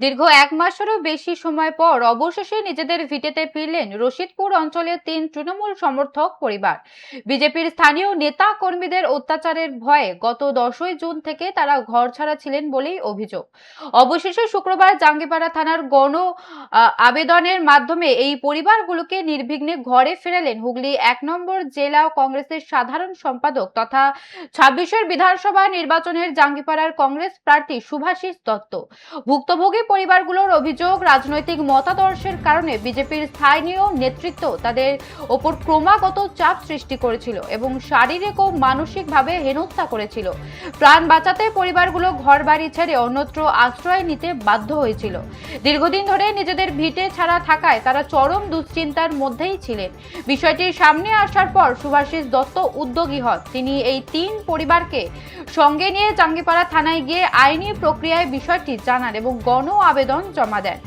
দীর্ঘ এক মাসেরও বেশি সময় পর অবশেষে নিজেদের ভিটেতে ফিরলেন রশিদপুর অঞ্চলের ৩ তৃণমূল সমর্থক পরিবার। বিজেপির স্থানীয় নেতা কর্মীদের অত্যাচারের ভয়ে গত 10ই জুন থেকে তারা ঘরছাড়া ছিলেন বলেই অভিযোগ। অবশেষে শুক্রবার জাঙ্গিপাড়া থানার গণ আবেদনের মাধ্যমে এই পরিবারগুলোকে নির্বিঘ্নে ঘরে ফেরালেন হুগলি ১ নম্বর জেলা কংগ্রেসের সাধারণ সম্পাদক তথা ২৬-এর বিধানসভা নির্বাচনের জাঙ্গিপাড়ার কংগ্রেস প্রার্থী শুভাশিস দত্ত। ভুক্তভোগী পরিবারগুলোর অভিযোগ, রাজনৈতিক মতাদর্শের কারণে বিজেপির স্থানীয় নেতৃত্ব তাদের ওপর ক্রমাগত চাপ সৃষ্টি করেছিল এবং শারীরিক ও মানসিকভাবে হেনস্থা করেছিল। প্রাণ বাঁচাতে পরিবারগুলো ঘরবাড়ি ছেড়ে অন্যত্র আশ্রয় নিতে বাধ্য হয়েছিল। দীর্ঘদিন ধরে নিজেদের ভিটে ছাড়া থাকায় তারা চরম দুশ্চিন্তার মধ্যেই ছিলেন। বিষয়টি সামনে আসার পর শুভাশিস দত্ত উদ্যোগী হন। তিনি এই ৩ পরিবারকে সঙ্গে নিয়ে জাঙ্গিপাড়া থানায় গিয়ে আইনি প্রক্রিয়ায় বিষয়টি জানান এবং গণ আবেদন জমা দেন।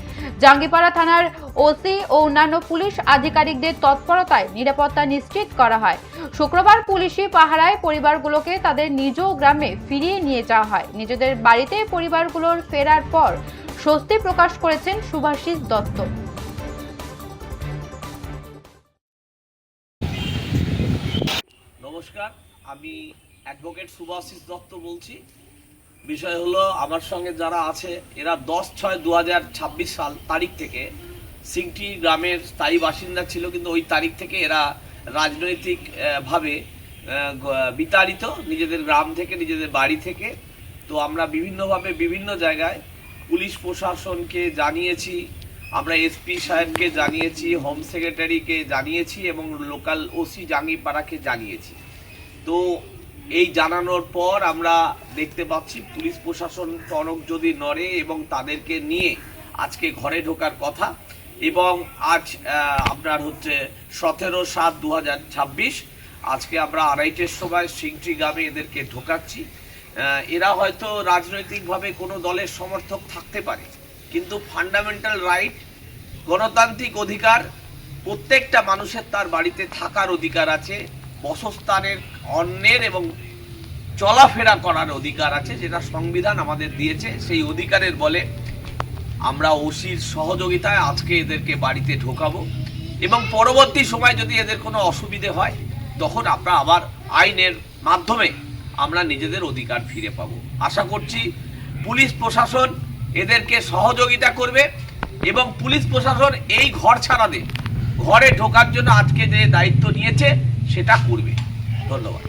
জাঙ্গিপাড়া থানার ওসি ও অন্যান্য পুলিশ আধিকারিকদের তৎপরতায় নিরাপত্তা নিশ্চিত করা হয়। শুক্রবার পুলিশি পাহারায় পরিবারগুলোকে তাদের নিজ গ্রামে ফিরিয়ে নিয়ে যাওয়া হয়। নিজেদের বাড়িতে পরিবারগুলোর ফেরার পর স্বস্তি প্রকাশ করেছেন শুভাশিস দত্ত। নমস্কার, আমি অ্যাডভোকেট শুভাশিস দত্ত বলছি। বিষয় হলো, আমার সঙ্গে যারা আছে এরা 10/6/2026 সাল তারিখ থেকে সিংটি গ্রামের স্থায়ী বাসিন্দা ছিল, কিন্তু ওই তারিখ থেকে এরা রাজনৈতিক ভাবে বিতাড়িত নিজেদের গ্রাম থেকে, নিজেদের বাড়ি থেকে। তো আমরা বিভিন্নভাবে বিভিন্ন জায়গায় পুলিশ প্রশাসনকে জানিয়েছি, আমরা এসপি সাহেবকে জানিয়েছি, হোম সেক্রেটারিকে জানিয়েছি এবং লোকাল ওসি জাঙ্গিপাড়াকে জানিয়েছি। তো এই জানানোর পর আমরা দেখতে পাচ্ছি পুলিশ প্রশাসন টনক যদি নড়ে এবং তাদেরকে নিয়ে আজকে ঘরে ঢোকার কথা। এবং আজ আপনার হচ্ছে 17/7/2026 আজকে আমরা 2:30-এর সময় সিংটি গ্রামে এদেরকে ঢোকাচ্ছি। এরা হয়তো রাজনৈতিকভাবে কোনো দলের সমর্থক থাকতে পারে, কিন্তু ফান্ডামেন্টাল রাইট, গণতান্ত্রিক অধিকার, প্রত্যেকটা মানুষের তার বাড়িতে থাকার অধিকার আছে, বাসস্থানের, অন্যের এবং চলাফেরা করার অধিকার আছে, যেটা সংবিধান আমাদের দিয়েছে। সেই অধিকারের বলে আমরা ওসির সহযোগিতায় আজকে এদেরকে বাড়িতে ঢোকাবো এবং পরবর্তী সময় যদি এদের কোনো অসুবিধে হয় তখন আমরা আবার আইনের মাধ্যমে আমরা নিজেদের অধিকার ফিরে পাবো। আশা করছি পুলিশ প্রশাসন এদেরকে সহযোগিতা করবে এবং পুলিশ প্রশাসন এই ঘর ছাড়াদের ঘরে ঢোকার জন্য আজকে যে দায়িত্ব নিয়েছে সেটা করবে। ধন্যবাদ।